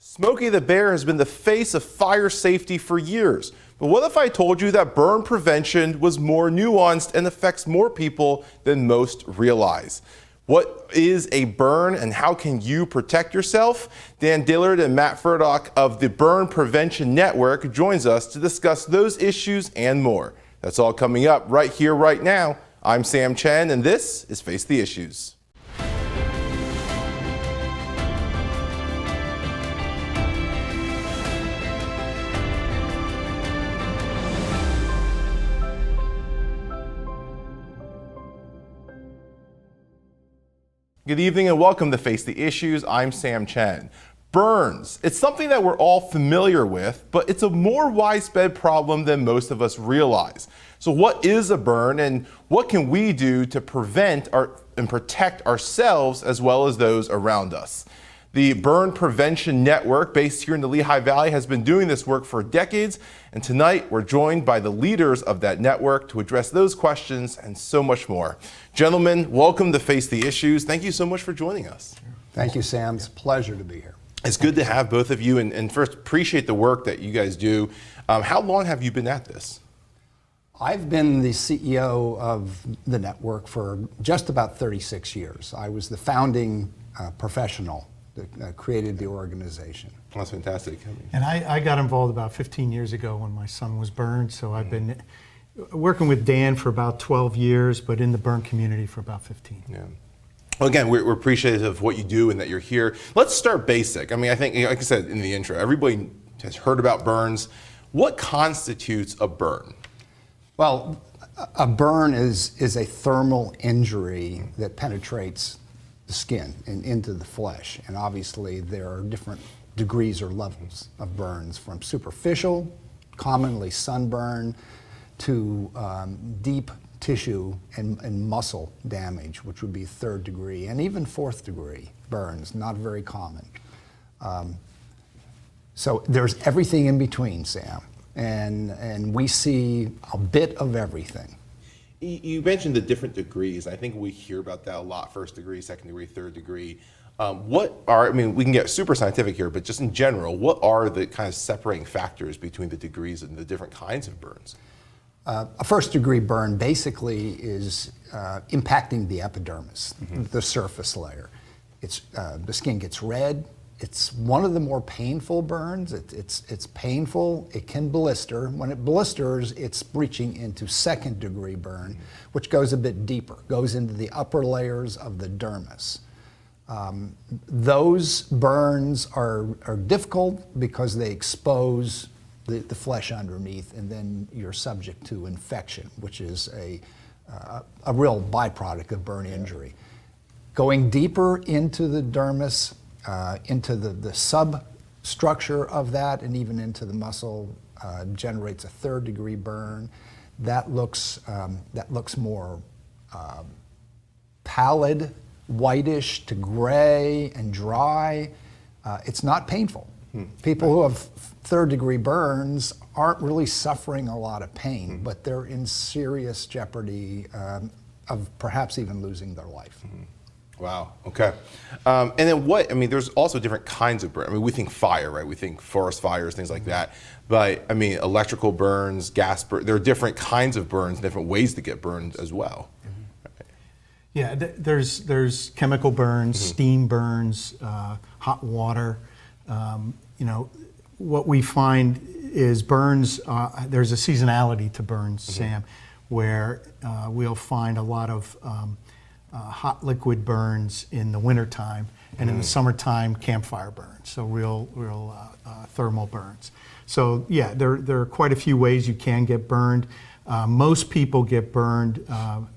Smokey the Bear has been the face of fire safety for years. But what if I told you that burn prevention was more nuanced and affects more people than most realize? What is a burn and how can you protect yourself? Dan Dillard and Matt Ferdock of the Burn Prevention Network joins us to discuss those issues and more. That's all coming up right here, right now. I'm Sam Chen, and this is Face the Issues. Good evening and welcome to Face the Issues. I'm Sam Chen. Burns. It's something that we're all familiar with, but it's a more widespread problem than most of us realize. So what is a burn and what can we do to prevent and protect ourselves as well as those around us? The Burn Prevention Network, based here in the Lehigh Valley, has been doing this work for decades, and tonight we're joined by the leaders of that network to address those questions and so much more. Gentlemen, welcome to Face the Issues. Thank you so much for joining us. Thank you, Sam. It's a pleasure to be here. It's good to have both of you, and first, appreciate the work that you guys do. How long have you been at this? I've been the CEO of the network for just about 36 years. I was the founding professional that created the organization. That's fantastic. And I got involved about 15 years ago when my son was burned, so I've been working with Dan for about 12 years, but in the burn community for about 15. Yeah. Well, again, we're appreciative of what you do and that you're here. Let's start basic. I mean, I think, like I said in the intro, everybody has heard about burns. What constitutes a burn? Well, a burn is a thermal injury that penetrates the skin and into the flesh. And obviously there are different degrees or levels of burns, from superficial, commonly sunburn, to deep tissue and muscle damage, which would be third degree, and even fourth degree burns, not very common. So there's everything in between, Sam, and we see a bit of everything. You mentioned the different degrees. I think we hear about that a lot: first degree, second degree, third degree. I mean, we can get super scientific here, but just in general, what are the kind of separating factors between the degrees and the different kinds of burns? A first degree burn basically is impacting the epidermis, the surface layer. The skin gets red. It's one of the more painful burns. It's painful. It can blister. When it blisters, it's breaching into second degree burn, which goes a bit deeper, goes into the upper layers of the dermis. Those burns are difficult because they expose the flesh underneath, and then you're subject to infection, which is a real byproduct of burn injury. Going deeper into the dermis, into the substructure of that, and even into the muscle, generates a third degree burn. That looks more pallid, whitish to gray and dry. It's not painful. People who have third degree burns aren't really suffering a lot of pain, but they're in serious jeopardy of perhaps even losing their life. Wow. Okay. And then there's also different kinds of burn. I mean, we think fire, right? We think forest fires, things like that. But I mean, electrical burns, gas burns, there are different kinds of burns, different ways to get burned as well. Right. Yeah, there's chemical burns, steam burns, hot water. What we find is burns, there's a seasonality to burns, Sam, where we'll find a lot of hot liquid burns in the wintertime, and in the summertime, campfire burns, so real thermal burns. So yeah, there are quite a few ways you can get burned. Most people get burned,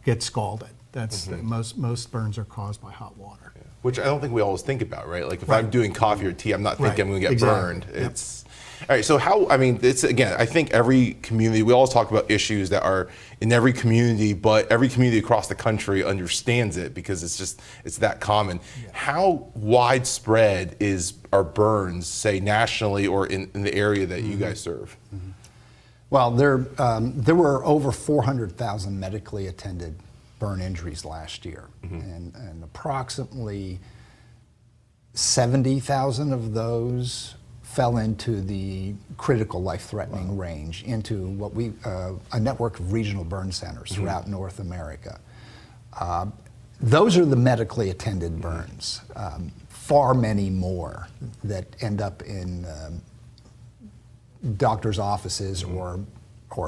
get scalded. That's most burns are caused by hot water. Yeah. Which I don't think we always think about, right? Like if I'm doing coffee or tea, I'm not thinking I'm going to get burned. It's all right. So it's again, I think every community, we always talk about issues that are in every community, but every community across the country understands it because it's that common. Yeah. How widespread are burns, say nationally or in the area that you guys serve? Well, there were over 400,000 medically attended burn injuries last year, and approximately 70,000 of those fell into the critical life-threatening range, into what a network of regional burn centers throughout North America. Those are the medically attended burns. Far many more that end up in doctors' offices or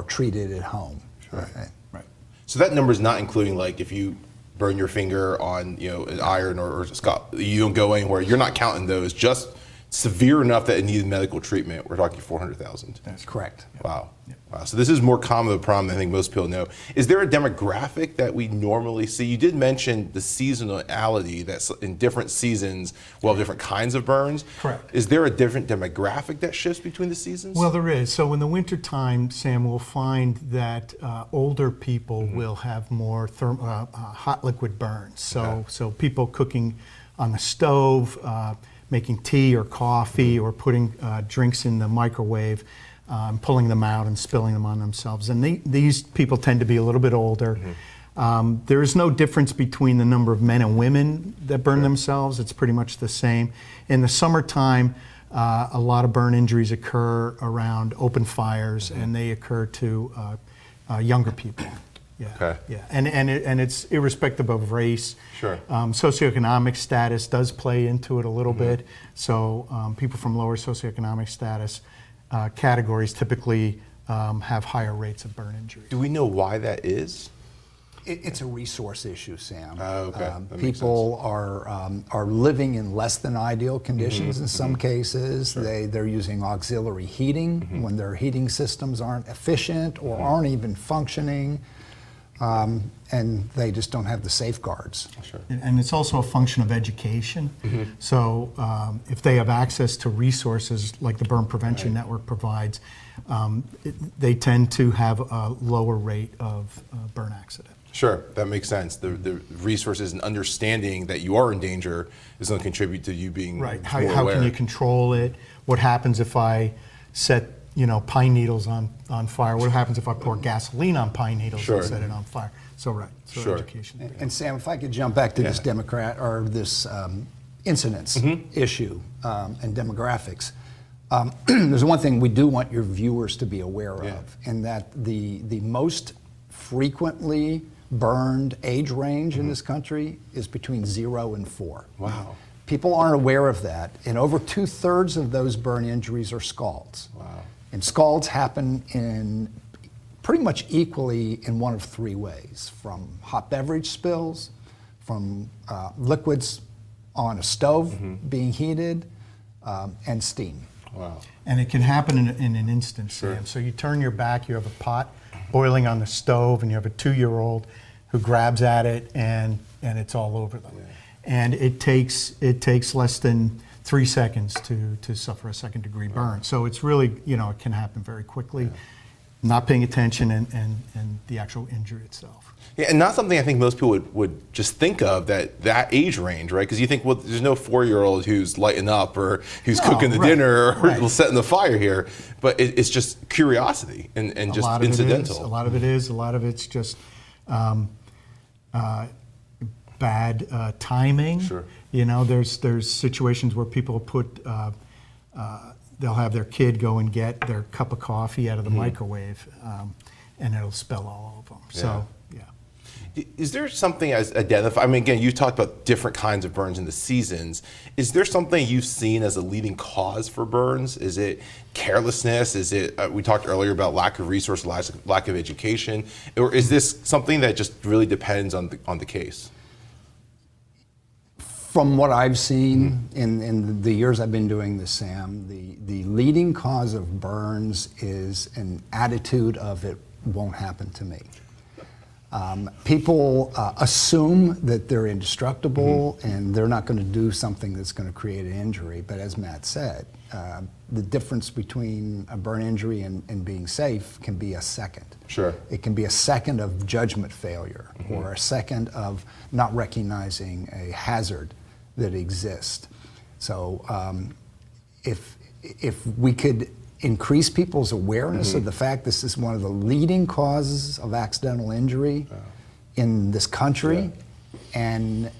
treated at home. Sure. Right. So that number is not including, like, if you burn your finger on, an iron or scalp, you don't go anywhere. You're not counting those. Just severe enough that it needed medical treatment. We're talking 400,000. That's correct. Wow. Yep. Wow. So this is more common of a problem than I think most people know. Is there a demographic that we normally see? You did mention the seasonality, that in different seasons we'll have different kinds of burns. Correct. Is there a different demographic that shifts between the seasons? Well, there is. So in the wintertime, Sam, we'll find that older people will have more hot liquid burns. So people cooking on the stove, making tea or coffee, or putting drinks in the microwave, pulling them out and spilling them on themselves. And these people tend to be a little bit older. There is no difference between the number of men and women that burn themselves. It's pretty much the same. In the summertime, a lot of burn injuries occur around open fires, and they occur to younger people. Yeah. Okay. Yeah, and it's irrespective of race. Sure. Socioeconomic status does play into it a little bit. So people from lower socioeconomic status categories typically have higher rates of burn injuries. Do we know why that is? It's a resource issue, Sam. Oh, okay. That makes People are living in less than ideal conditions in some cases. Sure. They're using auxiliary heating when their heating systems aren't efficient or aren't even functioning. And they just don't have the safeguards. Sure. And it's also a function of education. So if they have access to resources like the Burn Prevention Network provides, they tend to have a lower rate of burn accident. Sure, that makes sense. The resources and understanding that you are in danger is going to contribute to you being right. more How aware. can you control it? What happens if I set pine needles on fire? What happens if I pour gasoline on pine needles and set it on fire? So education. And Sam, if I could jump back to this this incidence issue and demographics. There's one thing we do want your viewers to be aware of, and that the most frequently burned age range in this country is between 0 and 4. Wow. People aren't aware of that, and over 2/3 of those burn injuries are scalds. Wow. And scalds happen in pretty much equally in one of 3 ways: from hot beverage spills, from liquids on a stove being heated, and steam. Wow. And it can happen in an instant, Sam. So you turn your back, you have a pot boiling on the stove, and you have a 2-year-old who grabs at it, and it's all over them. And it takes less than 3 seconds to suffer a second-degree burn. So it's really, it can happen very quickly. Not paying attention and the actual injury itself. Yeah, and not something I think most people would just think of, that age range, right? Because you think, well, there's no 4-year-old who's lighting up or who's cooking the dinner or setting the fire here, but it's just curiosity and just incidental. A lot of it is. A lot of it's just bad timing. Sure. There's situations where people put they'll have their kid go and get their cup of coffee out of the microwave, and it'll spill all over them. So, Is there something as identified? I mean, again, you talked about different kinds of burns in the seasons. Is there something you've seen as a leading cause for burns? Is it carelessness? Is it, we talked earlier about lack of resource, lack of education? Or is this something that just really depends on the case? From what I've seen in the years I've been doing this, Sam, the leading cause of burns is an attitude of it won't happen to me. People assume that they're indestructible and they're not going to do something that's going to create an injury. But as Matt said, the difference between a burn injury and being safe can be a second. Sure. It can be a second of judgment failure or a second of not recognizing a hazard that exists. So if we could increase people's awareness of the fact this is one of the leading causes of accidental injury in this country, and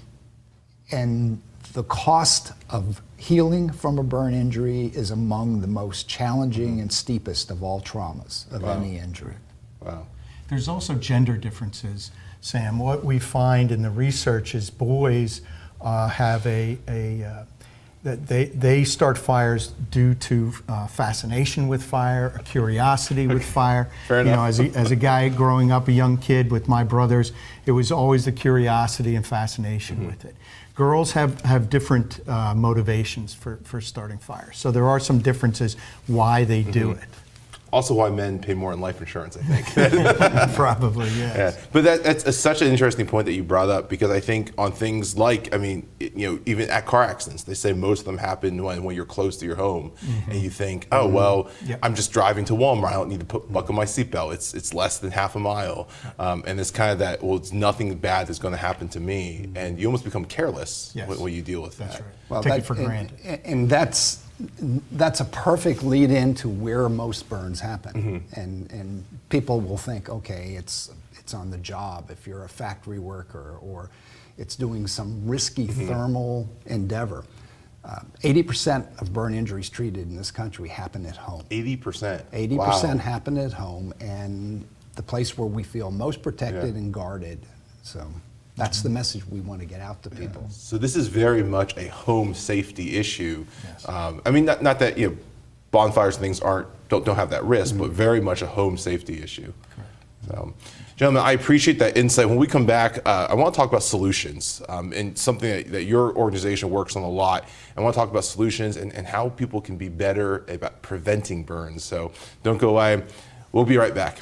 The cost of healing from a burn injury is among the most challenging and steepest of all traumas of any injury. Wow. There's also gender differences, Sam. What we find in the research is boys have that they start fires due to fascination with fire, a curiosity with fire. Fair enough. As a guy growing up, a young kid with my brothers, it was always the curiosity and fascination with it. Girls have different motivations for starting fires. So there are some differences why they do it. Also why men pay more in life insurance, I think. Probably, yes. Yeah. But that's such an interesting point that you brought up, because I think on things like, even at car accidents, they say most of them happen when you're close to your home, and you think, oh, well, I'm just driving to Walmart, I don't need to buckle my seatbelt, it's less than half a mile. And it's kind of that, well, it's nothing bad that's going to happen to me, and you almost become careless when you deal with that. That's right. Well, Take it for granted. And that's a perfect lead in to where most burns happen. And people will think, okay, it's on the job if you're a factory worker, or it's doing some risky thermal endeavor. 80% of burn injuries treated in this country happen at home. 80%? 80% happen at home, and the place where we feel most protected and guarded. So that's the message we want to get out to people. So this is very much a home safety issue. Yes. Not that bonfires and things don't have that risk, but very much a home safety issue. So, gentlemen, I appreciate that insight. When we come back, I want to talk about solutions, and something that your organization works on a lot. I want to talk about solutions and how people can be better about preventing burns. So don't go away. We'll be right back.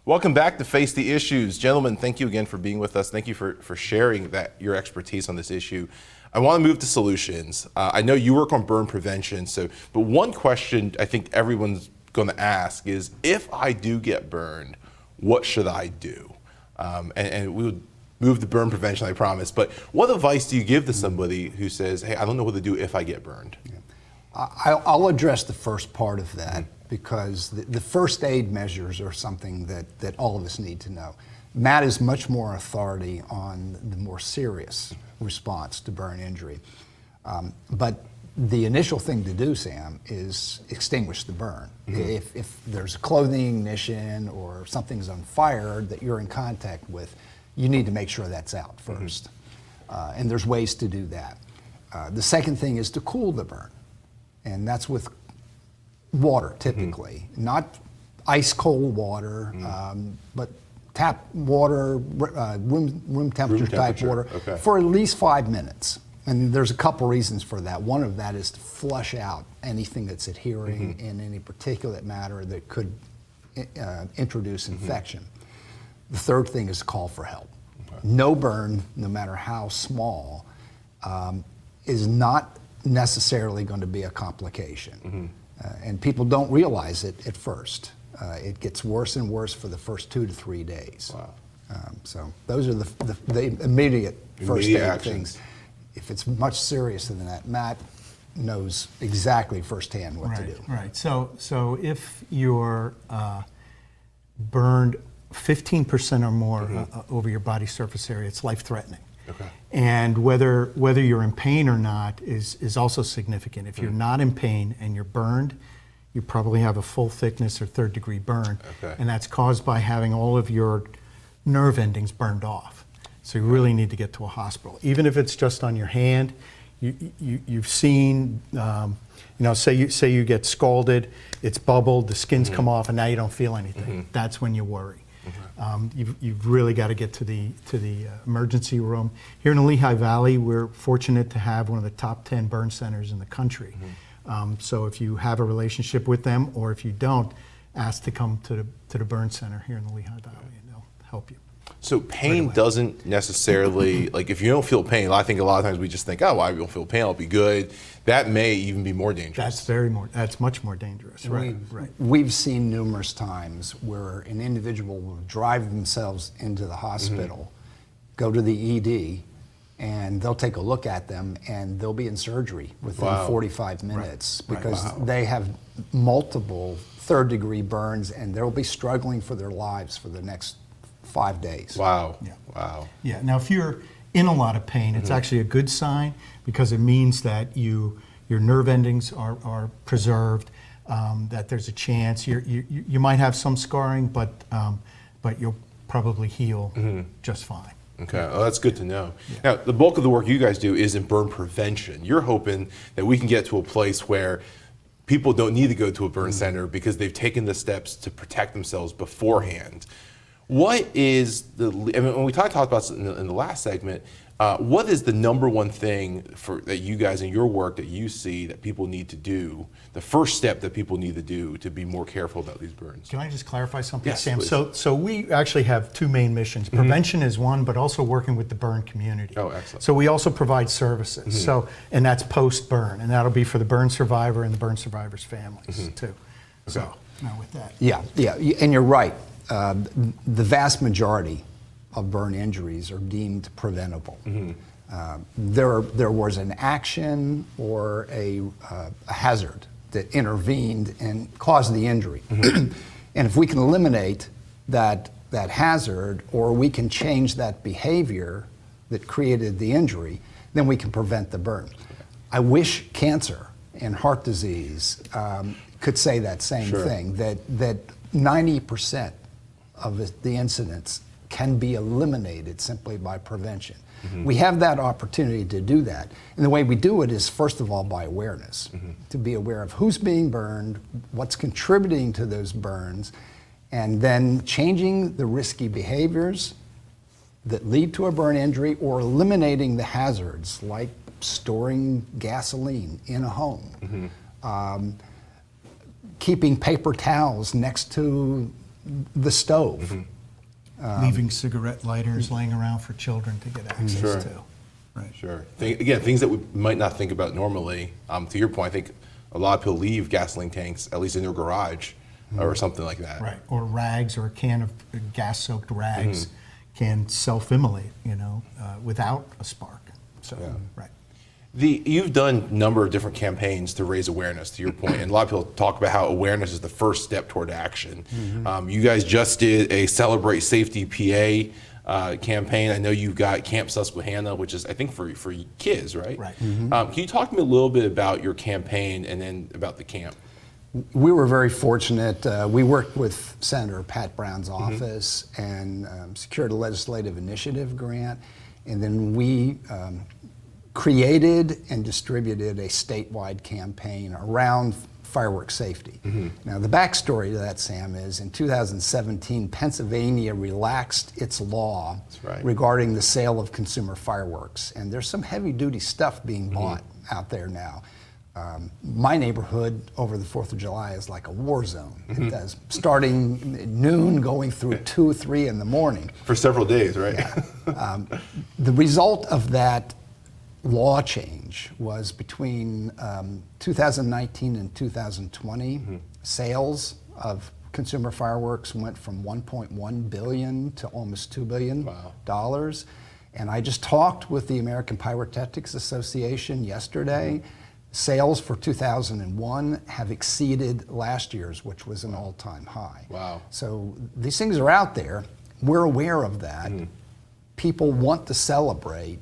Welcome back to Face the Issues. Gentlemen, thank you again for being with us. Thank you for sharing your expertise on this issue. I want to move to solutions. I know you work on burn prevention, but one question I think everyone's going to ask is, if I do get burned, what should I do? And we would move to burn prevention, I promise. But what advice do you give to somebody who says, hey, I don't know what to do if I get burned? I'll address the first part of that, because the first aid measures are something that all of us need to know. Matt is much more authority on the more serious response to burn injury. But the initial thing to do, Sam, is extinguish the burn. If there's a clothing ignition or something's on fire that you're in contact with, you need to make sure that's out first. And there's ways to do that. The second thing is to cool the burn. And that's with water, typically. Not ice cold water, but tap water, room temperature type water, for at least 5 minutes. And there's a couple reasons for that. One of that is to flush out anything that's adhering in any particulate matter that could introduce infection. The third thing is to call for help. No burn, no matter how small, is not necessarily going to be a complication. And people don't realize it at first. It gets worse and worse for the first 2 to 3 days. Wow. So those are the immediate first aid actions. things. If it's much serious than that, Matt knows exactly firsthand what to do. Right. So if you're burned 15% or more over your body surface area, it's life-threatening. Okay. And whether you're in pain or not is also significant. If you're not in pain and you're burned, you probably have a full thickness or third-degree burn, and that's caused by having all of your nerve endings burned off. So you really need to get to a hospital, even if it's just on your hand. You've seen, say you get scalded, it's bubbled, the skin's come off, and now you don't feel anything. That's when you worry. You've really got to get to the emergency room. Here in the Lehigh Valley, we're fortunate to have one of the top 10 burn centers in the country. So if you have a relationship with them, or if you don't, ask to come to the burn center here in the Lehigh Valley, and they'll help you. So pain doesn't necessarily, like if you don't feel pain, I think a lot of times we just think, oh, I don't feel pain, I'll be good. That may even be more dangerous. That's much more dangerous. Right. We've seen numerous times where an individual will drive themselves into the hospital, go to the ED, and they'll take a look at them, and they'll be in surgery within 45 minutes because they have multiple third-degree burns, and they'll be struggling for their lives for the next 5 days. Wow. Yeah. Wow. Yeah. Now, if you're in a lot of pain, it's actually a good sign because it means that your nerve endings are preserved, that there's a chance you might have some scarring, but you'll probably heal just fine. Okay, well, that's good to know. Yeah. Now, the bulk of the work you guys do is in burn prevention. You're hoping that we can get to a place where people don't need to go to a burn center because they've taken the steps to protect themselves beforehand. What is when we talked about in the last segment, what is the number one thing that you guys in your work that you see that people need to do, the first step that people need to do to be more careful about these burns? Can I just clarify something, Yes, Sam? please. So we actually have two main missions. Prevention is one, but also working with the burn community. Oh, excellent. So we also provide services. And that's post-burn, and that'll be for the burn survivor and the burn survivor's families too. So now with that. Yeah, and you're right. The vast majority of burn injuries are deemed preventable. There was an action or a hazard that intervened and caused the injury. And if we can eliminate that hazard, or we can change that behavior that created the injury, then we can prevent the burn. I wish cancer and heart disease could say that same thing, that 90% of the incidents can be eliminated simply by prevention. We have that opportunity to do that. And the way we do it is, first of all, by awareness, to be aware of who's being burned, what's contributing to those burns, and then changing the risky behaviors that lead to a burn injury, or eliminating the hazards like storing gasoline in a home, keeping paper towels next to the stove. Leaving cigarette lighters laying around for children to get access to. Right. Sure. Again, things that we might not think about normally. To your point, I think a lot of people leave gasoline tanks, at least in their garage, or something like that. Right. Or rags, or a can of gas-soaked rags can self-immolate, without a spark. So, right. You've done a number of different campaigns to raise awareness, to your point, and a lot of people talk about how awareness is the first step toward action. You guys just did a Celebrate Safety PA campaign. I know you've got Camp Susquehanna, which is, I think, for kids, right? Right. Can you talk to me a little bit about your campaign and then about the camp? We were very fortunate. We worked with Senator Pat Brown's office and secured a legislative initiative grant, and then we created and distributed a statewide campaign around fireworks safety. Now, the backstory to that, Sam, is in 2017, Pennsylvania relaxed its law regarding the sale of consumer fireworks, and there's some heavy-duty stuff being bought out there now. My neighborhood over the 4th of July is like a war zone. It does, starting at noon, going through 2 or 3 in the morning. For several days, right? Yeah. The result of that law change was between 2019 and 2020, sales of consumer fireworks went from $1.1 billion to almost $2 billion. And I just talked with the American Pyrotechnics Association yesterday. Sales for 2001 have exceeded last year's, which was an all-time high. Wow. So these things are out there. We're aware of that. People want to celebrate.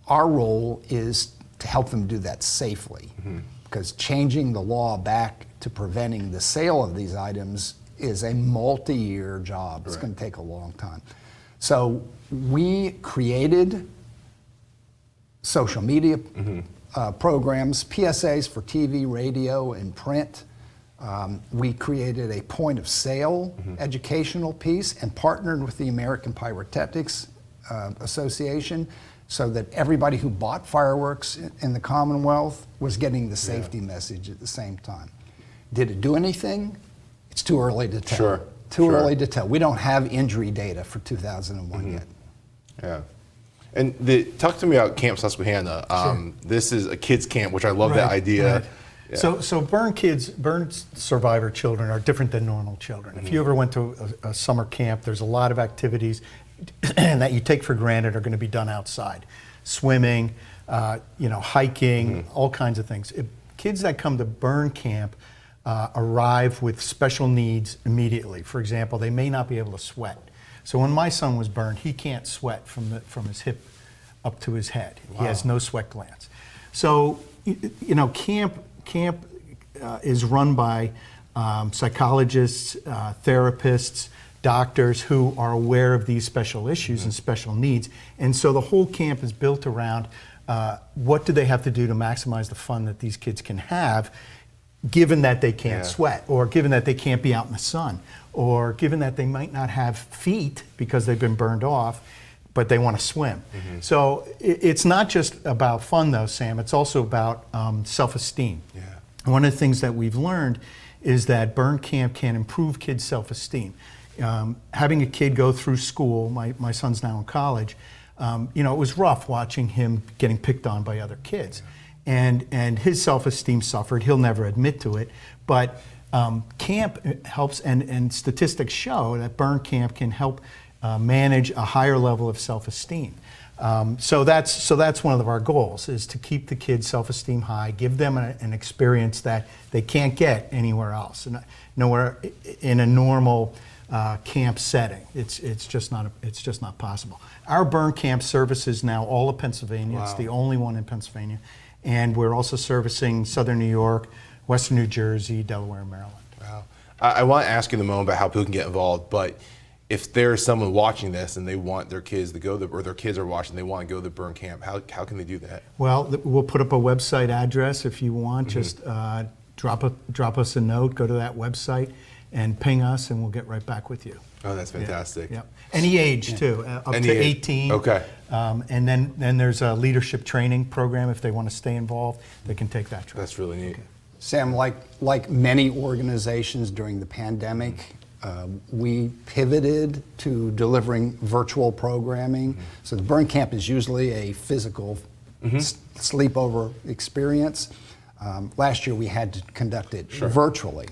Our role is to help them do that safely, because changing the law back to preventing the sale of these items is a multi-year job. It's going to take a long time. So we created social media programs, PSAs for TV, radio, and print. We created a point of sale educational piece and partnered with the American Pyrotechnics Association, so that everybody who bought fireworks in the Commonwealth was getting the safety message at the same time. Did it do anything? It's too early to tell. Too early to tell. We don't have injury data for 2001 yet. Yeah. And talk to me about Camp Susquehanna. This is a kids camp, which I love that idea. Right. Yeah. So burn survivor children are different than normal children. If you ever went to a summer camp, there's a lot of activities that you take for granted are going to be done outside. Swimming, hiking, all kinds of things. Kids that come to burn camp arrive with special needs immediately. For example, they may not be able to sweat. So when my son was burned, he can't sweat from his hip up to his head. Wow. He has no sweat glands. So, camp is run by psychologists, therapists, doctors who are aware of these special issues and special needs. And so the whole camp is built around what do they have to do to maximize the fun that these kids can have, given that they can't sweat, or given that they can't be out in the sun, or given that they might not have feet because they've been burned off, but they want to swim. So it's not just about fun though, Sam, it's also about self-esteem. One of the things that we've learned is that burn camp can improve kids' self-esteem. Having a kid go through school, my son's now in college, it was rough watching him getting picked on by other kids. And his self-esteem suffered. He'll never admit to it, but camp helps, and statistics show that burn camp can help manage a higher level of self-esteem. So that's one of our goals, is to keep the kids' self-esteem high, give them an experience that they can't get anywhere else, nowhere in a normal camp setting. It's just not possible. Our burn camp services now all of Pennsylvania. Wow. It's the only one in Pennsylvania, and we're also servicing Southern New York, Western New Jersey, Delaware, and Maryland. Wow. I want to ask you in a moment about how people can get involved, but if there's someone watching this and they want their kids to go, or their kids are watching, they want to go to the burn camp, how can they do that? Well, we'll put up a website address if you want. Just drop us a note, go to that website, and ping us, and we'll get right back with you. Oh, that's fantastic. Yeah. Any age, too, up to 18. Okay. And then there's a leadership training program. If they want to stay involved, they can take that training. That's really neat. Okay. Sam, like many organizations during the pandemic, we pivoted to delivering virtual programming. So the burn camp is usually a physical sleepover experience. Last year we had to conduct it virtually.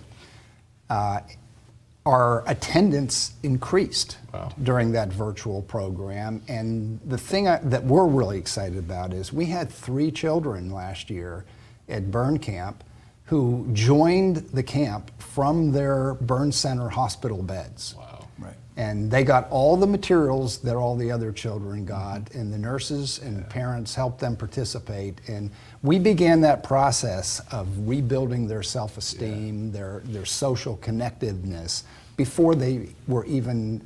Our attendance increased during that virtual program, and the thing that we're really excited about is we had 3 children last year at burn camp who joined the camp from their burn center hospital beds. Wow. Right. And they got all the materials that all the other children got, and the nurses and parents helped them participate. And we began that process of rebuilding their self-esteem, their social connectedness, before they were even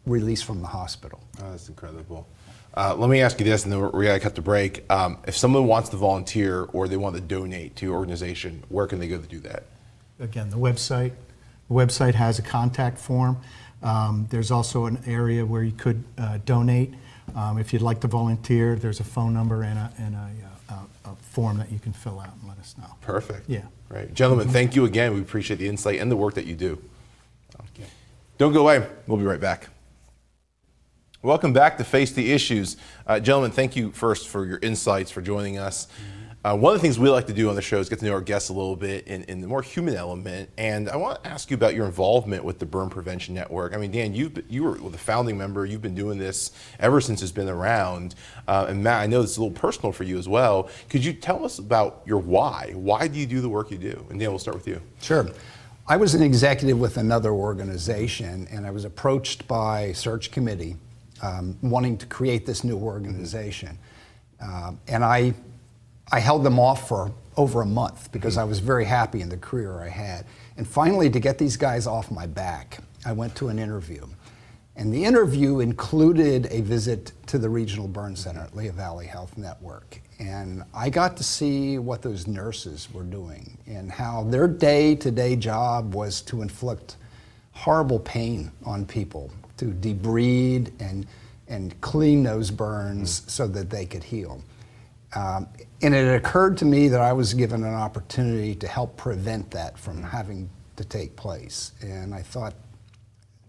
released from the hospital. Oh, that's incredible. Let me ask you this, and then we got to cut the break. If someone wants to volunteer or they want to donate to your organization, where can they go to do that? Again, the website has a contact form. There's also an area where you could donate. If you'd like to volunteer, there's a phone number and a form that you can fill out and let us know. Perfect. Yeah. Right. Gentlemen, thank you again. We appreciate the insight and the work that you do. Okay. Don't go away. We'll be right back. Welcome back to Face the Issues. Gentlemen, thank you first for your insights, for joining us. One of the things we like to do on the show is get to know our guests a little bit in the more human element. And I want to ask you about your involvement with the Burn Prevention Network. I mean, Dan, you were the founding member. You've been doing this ever since it's been around. And Matt, I know it's a little personal for you as well. Could you tell us about your why? Why do you do the work you do? And Dan, we'll start with you. Sure. I was an executive with another organization, and I was approached by a search committee wanting to create this new organization. And I held them off for over a month because I was very happy in the career I had. And finally, to get these guys off my back, I went to an interview. And the interview included a visit to the Regional Burn Center at Lehigh Valley Health Network. And I got to see what those nurses were doing and how their day-to-day job was to inflict horrible pain on people, to debride and clean those burns so that they could heal. And it occurred to me that I was given an opportunity to help prevent that from having to take place. And I thought,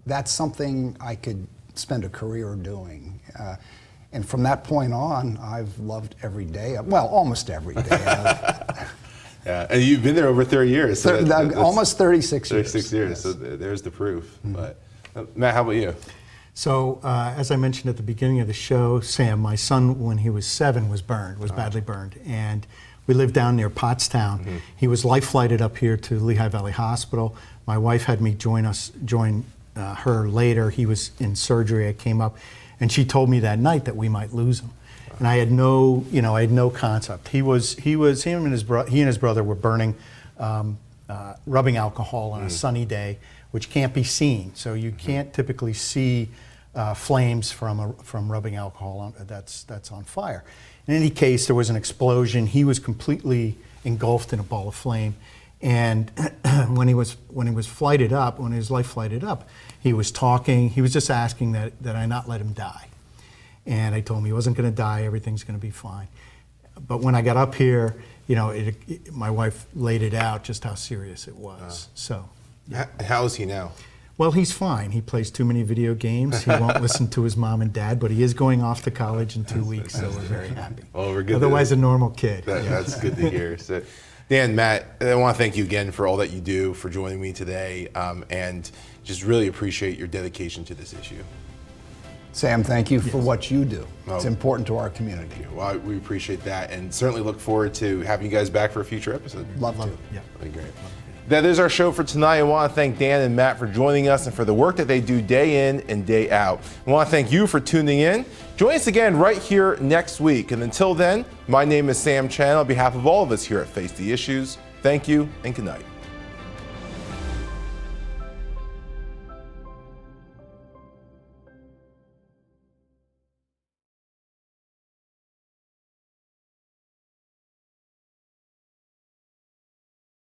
that's something I could spend a career doing. And from that point on, I've loved every day, well, almost every day. Yeah, and you've been there over 30 years. So almost 36 years. 36 years, yes. So there's the proof. But Matt, how about you? So, as I mentioned at the beginning of the show, Sam, my son, when he was 7, was badly burned. And we lived down near Pottstown. He was life flighted up here to Lehigh Valley Hospital. My wife had me join her later. He was in surgery. I came up, and she told me that night that we might lose him. And I had no, I had no concept. He and his brother were burning, rubbing alcohol on a sunny day, which can't be seen. So you can't typically see flames from rubbing alcohol that's on fire. In any case, there was an explosion. He was completely engulfed in a ball of flame. And when his life flighted up, he was talking. He was just asking that I not let him die. And I told him he wasn't going to die. Everything's going to be fine. But when I got up here, my wife laid it out just how serious it was. So, yeah. How is he now? Well, he's fine. He plays too many video games. He won't listen to his mom and dad, but he is going off to college in 2 weeks, so we're very happy. Well, we're good. Otherwise, a normal kid. That's good to hear. So, Dan, Matt, I want to thank you again for all that you do, for joining me today, and just really appreciate your dedication to this issue. Sam, thank you for what you do. It's important to our community. Well, we appreciate that, and certainly look forward to having you guys back for a future episode. Love to. Yeah. That'd be great. That is our show for tonight. I want to thank Dan and Matt for joining us and for the work that they do day in and day out. I want to thank you for tuning in. Join us again right here next week. And until then, my name is Sam Chen. On behalf of all of us here at Face the Issues, thank you and good night.